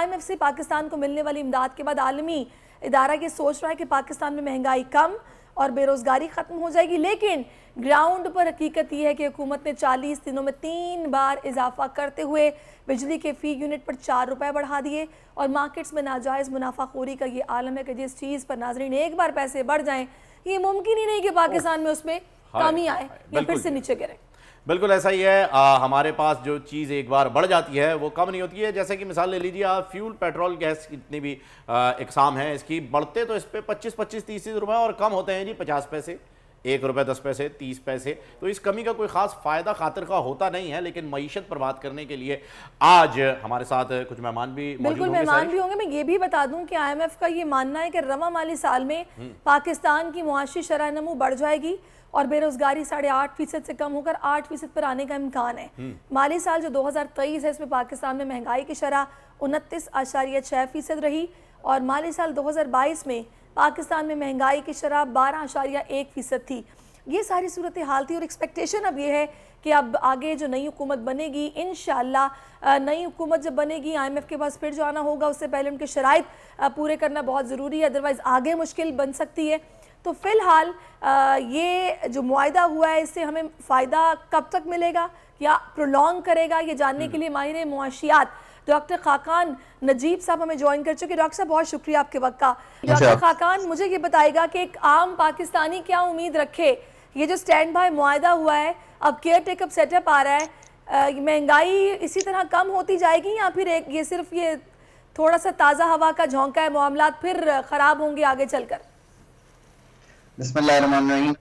IMF से पाकिस्तान को मिलने वाली इमदाद के बाद आलमी इदारा ये सोच रहा है कि पाकिस्तान में महंगाई कम और बेरोज़गारी ख़त्म हो जाएगी, लेकिन ग्राउंड पर हकीकत यह है कि हुकूमत ने 40 दिनों में 3 बार इजाफा करते हुए बिजली के फ़ी यूनिट पर 4 रुपये बढ़ा दिए और मार्केट्स में नाजायज़ मुनाफाखोरी का ये आलम है कि जिस चीज़ पर नाजरीन एक बार पैसे बढ़ जाएँ, ये मुमकिन ही नहीं कि पाकिस्तान में उसमें कमी आए या फिर से नीचे गिरे। बिल्कुल ऐसा ही है। हमारे पास जो चीज़ एक बार बढ़ जाती है वो कम नहीं होती है। जैसे कि मिसाल ले लीजिए आप, फ्यूल पेट्रोल गैस जितनी भी इकसाम है इसकी, बढ़ते तो इस पर 25-25-30 रुपये और कम होते हैं जी 50 पैसे, 1 रुपये 10 पैसे, 30 पैसे। तो इस कमी का कोई ख़ास फ़ायदा खातिर का होता नहीं है, लेकिन मईशत पर बात करने के लिए आज हमारे साथ कुछ मेहमान भी मौजूद बिल्कुल मेहमान भी होंगे। मैं ये भी बता दूं कि IMF का ये मानना है कि रवा माली साल में पाकिस्तान की मुआशी शरह नमू बढ़ जाएगी और बेरोजगारी 8.5% से कम होकर 8% पर आने का इम्कान है। माली साल जो 2023 है इसमें पाकिस्तान में महंगाई की शरह 29.6% रही और माली साल 2022 में पाकिस्तान में महंगाई की शरह 12.1% थी। ये सारी सूरत हाल थी और एक्सपेक्टेशन अब ये है कि अब आगे जो नई हुकूमत बनेगी, इंशाल्लाह नई हुकूमत जब बनेगी IMF के पास फिर जो आना होगा उससे पहले उनके शराइत पूरे करना बहुत ज़रूरी है, अदरवाइज़ आगे मुश्किल बन सकती है। तो फ़िलहाल ये जो मुआहदा हुआ है इससे हमें फ़ायदा कब तक मिलेगा या प्रोलॉन्ग करेगा, ये जानने के लिए माहिर मुआशियात डॉक्टर खाकान नजीब साहब हमें ज्वाइन कर चुके। डॉक्टर साहब बहुत शुक्रिया आपके वक्त का। डॉक्टर खाकान, मुझे ये बताएगा कि एक आम पाकिस्तानी क्या उम्मीद रखे, ये जो स्टैंड बाय मुआहदा हुआ है, अब केयर टेकअप सेटअप आ रहा है, महंगाई इसी तरह कम होती जाएगी या फिर एक ये सिर्फ ये थोड़ा सा ताज़ा हवा का झोंका है, मामलात फिर ख़राब होंगे आगे चलकर? बिस्मिल्लाहिर्रहमानिर्रहीम।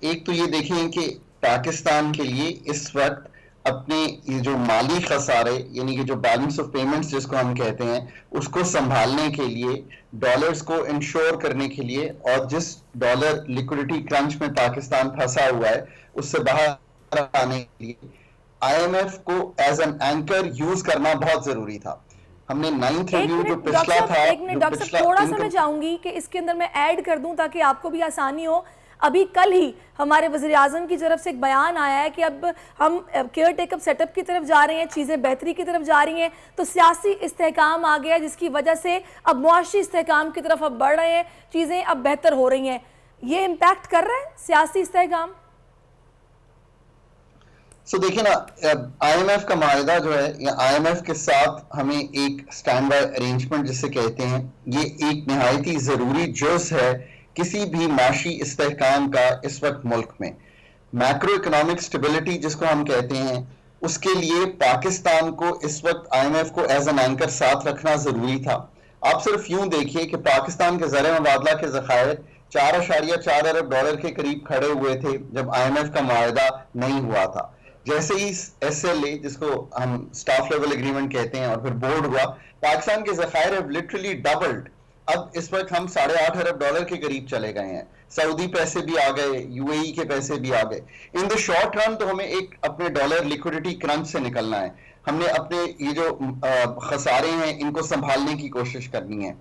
एक तो ये देखें कि पाकिस्तान के लिए इस वक्त अपने ये जो माली खसारे यानी कि जो बैलेंस ऑफ पेमेंट्स जिसको हम कहते हैं उसको संभालने के लिए, डॉलर्स को इंश्योर करने के लिए और जिस डॉलर लिक्विडिटी क्रंच में पाकिस्तान फंसा हुआ है उससे बाहर आने के लिए IMF को एज एन एंकर यूज करना बहुत जरूरी था। हमने 9th रिव्यू जो पिछला था, एक मिनट डॉक्टर साहब, थोड़ा सा मैं चाहूंगी कि इसके अंदर मैं ऐड कर दूं ताकि आपको भी आसानी हो। अभी कल ही हमारे वज़ीर-ए-आज़म की तरफ से एक बयान आया है कि अब हम केयर टेकअप सेटअप की तरफ जा रहे हैं, चीज़ें बेहतरी की तरफ जा रही हैं, तो सियासी इस्तेहकाम आ गया जिसकी वजह से अब मुआशी इस्तेहकाम की तरफ अब बढ़ रहे हैं, चीज़ें अब बेहतर हो रही हैं। ये इम्पैक्ट कर रहा है सियासी इस्तेहकाम? देखिए ना, IMF का माहिदा जो है या IMF के साथ हमें एक स्टैंड बाय अरेंजमेंट जिसे कहते हैं, ये एक निहायती ज़रूरी जुज़ है किसी भी माशी इस्तेहकाम का इस वक्त मुल्क में। मैक्रो इकोनॉमिक स्टेबिलिटी जिसको हम कहते हैं, उसके लिए पाकिस्तान को इस वक्त IMF को एज एन एंकर साथ रखना ज़रूरी था। आप सिर्फ यूं देखिए कि पाकिस्तान के ज़र मुबादला के ज़खायर 4.4 अरब डॉलर के करीब खड़े हुए थे जब IMF का माहिदा नहीं हुआ था। जैसे ही SLA जिसको हम स्टाफ लेवल एग्रीमेंट कहते हैं और फिर बोर्ड हुआ, पाकिस्तान के ज़खायर हैव लिटरली डबल्ड। अब इस वक्त हम 8.5 अरब डॉलर के करीब चले गए हैं। सऊदी पैसे भी आ गए, UAE के पैसे भी आ गए। इन द शॉर्ट रन तो हमें एक अपने डॉलर लिक्विडिटी क्रंच से निकलना है। हमने अपने ये जो खसारे हैं इनको संभालने की कोशिश करनी है।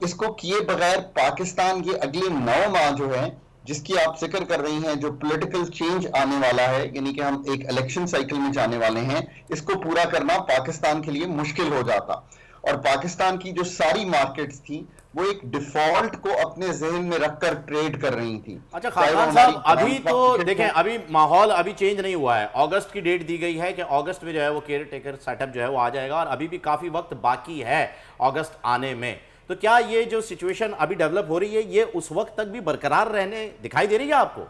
इसको किए बगैर पाकिस्तान ये अगले 9 माह जो है जिसकी आप जिक्र कर रही हैं, जो पॉलिटिकल चेंज आने वाला है, यानी कि हम एक इलेक्शन साइकिल में जाने वाले हैं, इसको पूरा करना पाकिस्तान के लिए मुश्किल हो जाता। और पाकिस्तान की जो सारी मार्केट्स थी वो एक डिफॉल्ट को अपने जहन में रखकर ट्रेड कर रही थी। अच्छा खान साहब, अभी तो देखें, अभी माहौल अभी चेंज नहीं हुआ है। अगस्त की डेट दी गई है कि अगस्त में जो है वो केयर टेकर सेटअप जो है वो आ जाएगा और अभी भी काफी वक्त बाकी है अगस्त आने में। तो क्या ये जो सिचुएशन अभी डेवलप हो रही है ये उस वक्त तक भी बरकरार रहने दिखाई दे रही है आपको?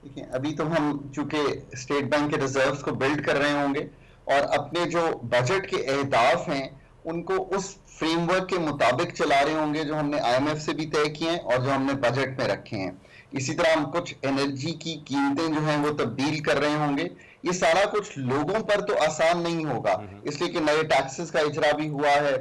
देखिए, अभी तो हम चूंकि स्टेट बैंक के रिजर्व्स को बिल्ड कर रहे होंगे और अपने जो बजट के अहदाफ हैं उनको उस फ्रेमवर्क के मुताबिक चला रहे होंगे जो हमने IMF से भी तय किए हैं और जो हमने बजट में रखे हैं। इसी तरह हम कुछ एनर्जी की कीमतें जो हैं वो तब्दील कर रहे होंगे। ये सारा कुछ लोगों पर तो आसान नहीं होगा, इसलिए कि नए टैक्सेस का इजरा भी हुआ है,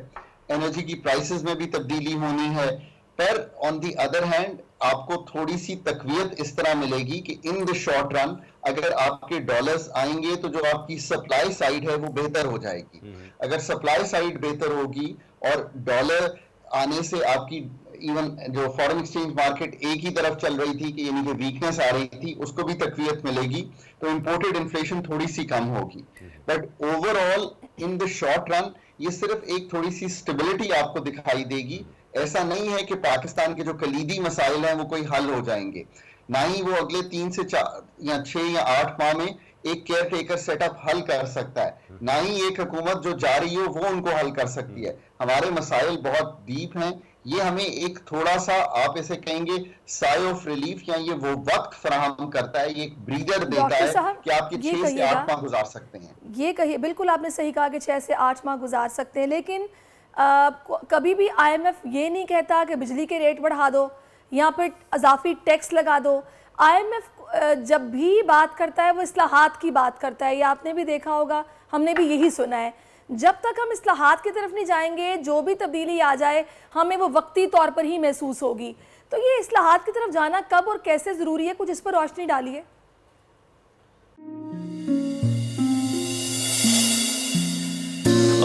एनर्जी की प्राइसेस में भी तब्दीली होनी है। पर ऑन दी अदर हैंड आपको थोड़ी सी तकवीयत इस तरह मिलेगी कि इन द शॉर्ट रन अगर आपके डॉलर्स आएंगे तो जो आपकी सप्लाई साइड है वो बेहतर हो जाएगी। अगर सप्लाई साइड बेहतर होगी और डॉलर आने से आपकी इवन जो फॉरेन एक्सचेंज मार्केट एक ही तरफ चल रही थी कि यानी कि वीकनेस आ रही थी, उसको भी तकवीयत मिलेगी तो इंपोर्टेड इन्फ्लेशन थोड़ी सी कम होगी। But overall in the short run ये सिर्फ एक थोड़ी सी स्टेबिलिटी आपको दिखाई देगी। ऐसा नहीं है कि पाकिस्तान के जो कलीदी मसाइल हैं वो कोई हल हो जाएंगे, ना ही वो अगले 3 से 4 या 6 या 8 माह में एक केयर टेकर सेटअप हल कर सकता है, ना ही एक हुकूमत जो जा रही हो वो उनको हल कर सकती है। हमारे मसाइल बहुत डीप हैं। ये हमें एक थोड़ा सा, आप इसे कहेंगे साई ऑफ रिलीफ, या ये वो वक्त फराहम करता है, ये एक ब्रीदर देता है कि आपके 6 से 8 माह गुजार सकते हैं। ये कहिए, बिल्कुल आपने सही कहा कि 6 से 8 माह गुजार सकते हैं, लेकिन कभी भी IMF ये नहीं कहता कि बिजली के रेट बढ़ा दो या फिर अजाफी टैक्स लगा दो। IMF जब भी बात करता है वो इस्लाहात की बात करता है, ये आपने भी देखा होगा, हमने भी यही सुना है। जब तक हम इस्लाहात की तरफ नहीं जाएंगे, जो भी तब्दीली आ जाए हमें वो वक्ती तौर पर ही महसूस होगी। तो ये इस्लाहात की तरफ जाना कब और कैसे ज़रूरी है, कुछ इस पर रोशनी डालिए।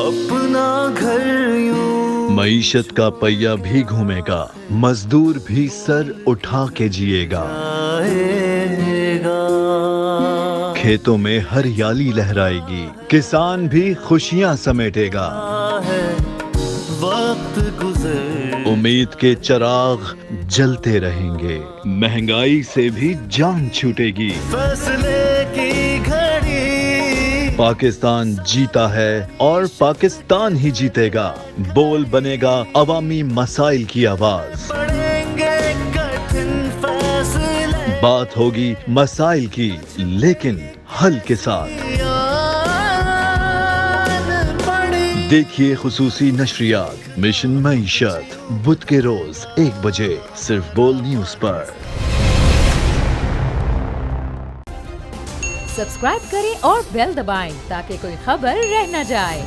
अपना घर यूं मईशत का पहिया भी घूमेगा, मजदूर भी सर उठा के जिएगा, आएगा। खेतों में हरियाली लहराएगी, किसान भी खुशियां समेटेगा, है वक्त गुजर उम्मीद के चिराग जलते रहेंगे, महंगाई से भी जान छूटेगी। फैसले की घड़ी पाकिस्तान जीता है और पाकिस्तान ही जीतेगा। बोल बनेगा अवामी मसाइल की आवाज, पड़ेंगे कठिन फैसले, बात होगी मसाइल की लेकिन हल के साथ। देखिए खुसूसी नशरियात मिशन मईशत बुध के रोज 1 बजे सिर्फ बोल न्यूज पर। सब्सक्राइब करें और बेल दबाएं ताकि कोई खबर रह न जाए।